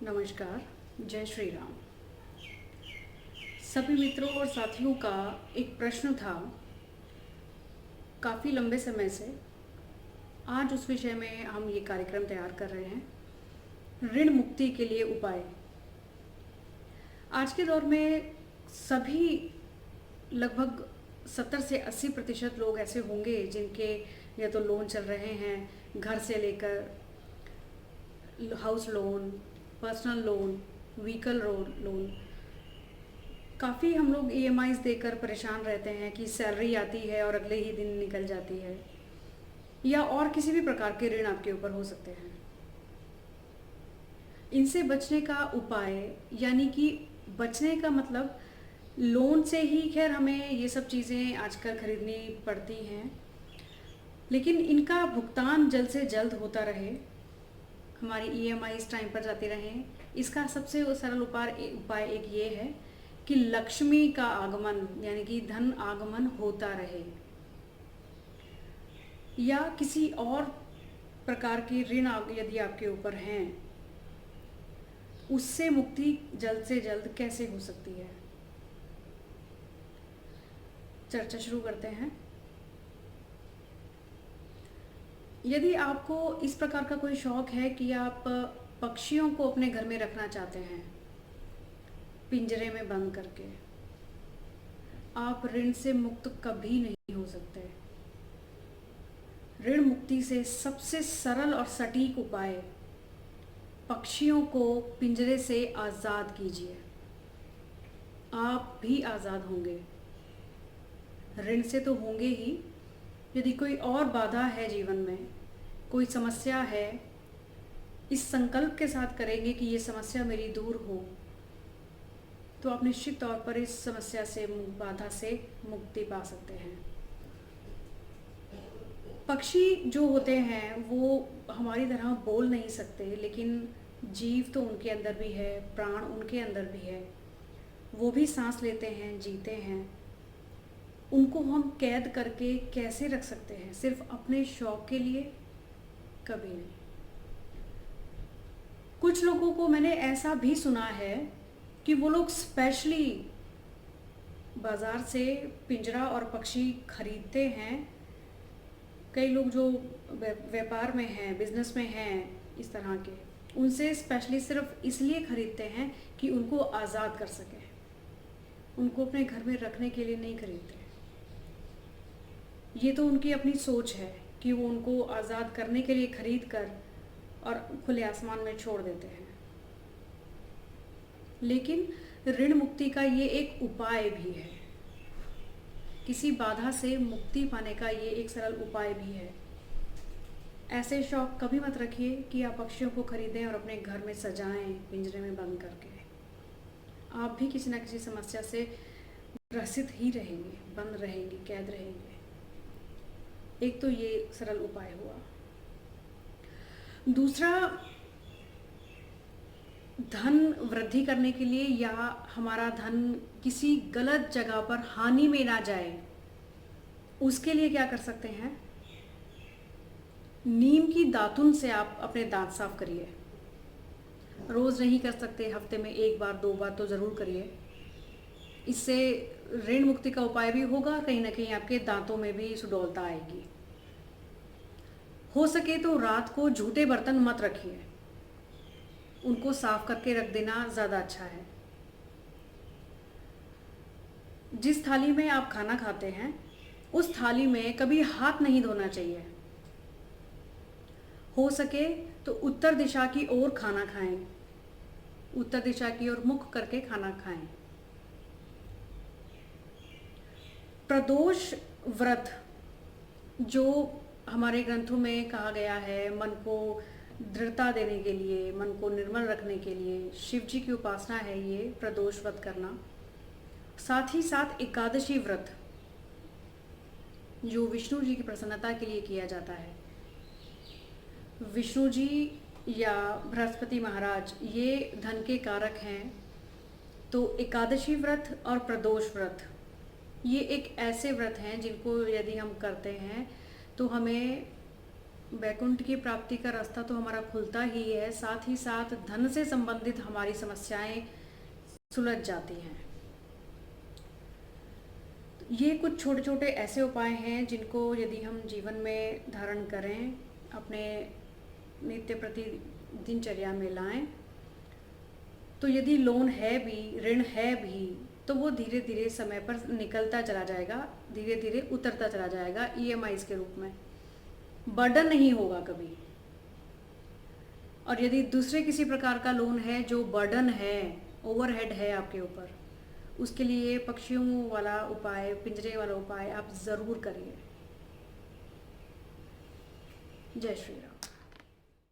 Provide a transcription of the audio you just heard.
नमस्कार। जय श्री राम। सभी मित्रों और साथियों का एक प्रश्न था काफ़ी लंबे समय से। आज उस विषय में हम ये कार्यक्रम तैयार कर रहे हैं, ऋण मुक्ति के लिए उपाय। आज के दौर में सभी लगभग 70 से 80% लोग ऐसे होंगे जिनके या तो लोन चल रहे हैं, घर से लेकर house loan, personal loan, vehicle loan. काफ़ी हम लोग ईएमआईज देकर परेशान रहते हैं कि सैलरी आती है और अगले ही दिन निकल जाती है, या और किसी भी प्रकार के ऋण आपके ऊपर हो सकते हैं। इनसे बचने का उपाय, यानी कि बचने का मतलब लोन से ही खैर हमें ये सब चीज़ें आजकल खरीदनी पड़ती हैं, लेकिन इनका भुगतान जल्द से जल्द होता रहे, हमारी ईएमआईज टाइम पर जाती रहें। इसका सबसे सरल उपाय एक ये है कि लक्ष्मी का आगमन, यानी कि धन आगमन होता रहे, या किसी और प्रकार के ऋण यदि आपके ऊपर हैं, उससे मुक्ति जल्द से जल्द कैसे हो सकती है, चर्चा शुरू करते हैं। यदि आपको इस प्रकार का कोई शौक है कि आप पक्षियों को अपने घर में रखना चाहते हैं पिंजरे में बंद करके, आप ऋण से मुक्त कभी नहीं हो सकते। ऋण मुक्ति से सबसे सरल और सटीक उपाय, पक्षियों को पिंजरे से आज़ाद कीजिए। आप भी आज़ाद होंगे, ऋण से तो होंगे ही। यदि कोई और बाधा है जीवन में, कोई समस्या है, इस संकल्प के साथ करेंगे कि ये समस्या मेरी दूर हो, तो आप निश्चित तौर पर इस समस्या से, बाधा से मुक्ति पा सकते हैं। पक्षी जो होते हैं वो हमारी तरह बोल नहीं सकते, लेकिन जीव तो उनके अंदर भी है, प्राण उनके अंदर भी है। वो भी सांस लेते हैं, जीते हैं। उनको हम कैद करके कैसे रख सकते हैं सिर्फ अपने शौक के लिए? कभी नहीं। कुछ लोगों को मैंने ऐसा भी सुना है कि वो लोग स्पेशली बाज़ार से पिंजरा और पक्षी खरीदते हैं। कई लोग जो व्यापार में हैं, बिजनेस में हैं, इस तरह के, उनसे स्पेशली सिर्फ इसलिए खरीदते हैं कि उनको आज़ाद कर सकें। उनको अपने घर में रखने के लिए नहीं खरीदते। ये तो उनकी अपनी सोच है कि वो उनको आज़ाद करने के लिए खरीद कर और खुले आसमान में छोड़ देते हैं। लेकिन ऋण मुक्ति का ये एक उपाय भी है, किसी बाधा से मुक्ति पाने का ये एक सरल उपाय भी है। ऐसे शौक कभी मत रखिए कि आप पक्षियों को खरीदें और अपने घर में सजाएं पिंजरे में बंद करके। आप भी किसी न किसी समस्या से ग्रसित ही रहेंगे, बंद रहेंगे, कैद रहेंगे। एक तो ये सरल उपाय हुआ। दूसरा, धन वृद्धि करने के लिए, या हमारा धन किसी गलत जगह पर हानि में ना जाए, उसके लिए क्या कर सकते हैं? नीम की दातुन से आप अपने दांत साफ करिए। रोज़ नहीं कर सकते, हफ्ते में 1 बार 2 बार तो ज़रूर करिए। इससे ऋण मुक्ति का उपाय भी होगा, कहीं ना कहीं आपके दांतों में भी सुडौलता आएगी। हो सके तो रात को झूठे बर्तन मत रखिए, उनको साफ करके रख देना ज़्यादा अच्छा है। जिस थाली में आप खाना खाते हैं, उस थाली में कभी हाथ नहीं धोना चाहिए। हो सके तो उत्तर दिशा की ओर खाना खाएं, उत्तर दिशा की ओर मुख करके खाना खाएं। प्रदोष व्रत, जो हमारे ग्रंथों में कहा गया है, मन को दृढ़ता देने के लिए, मन को निर्मल रखने के लिए शिव जी की उपासना है ये प्रदोष व्रत करना। साथ ही साथ एकादशी व्रत, जो विष्णु जी की प्रसन्नता के लिए किया जाता है। विष्णु जी या बृहस्पति महाराज ये धन के कारक हैं, तो एकादशी व्रत और प्रदोष व्रत ये एक ऐसे व्रत हैं जिनको यदि हम करते हैं तो हमें वैकुंठ की प्राप्ति का रास्ता तो हमारा खुलता ही है, साथ ही साथ धन से संबंधित हमारी समस्याएं सुलझ जाती हैं। ये कुछ छोटे छोटे ऐसे उपाय हैं जिनको यदि हम जीवन में धारण करें, अपने नित्य प्रति दिनचर्या में लाएं, तो यदि लोन है भी, ऋण है भी, तो वो धीरे धीरे समय पर निकलता चला जाएगा, धीरे धीरे उतरता चला जाएगा ईएमआईज़ के रूप में, बर्डन नहीं होगा कभी। और यदि दूसरे किसी प्रकार का लोन है जो बर्डन है, ओवरहेड है आपके ऊपर, उसके लिए पक्षियों वाला उपाय, पिंजरे वाला उपाय आप ज़रूर करिए। जय श्री राम।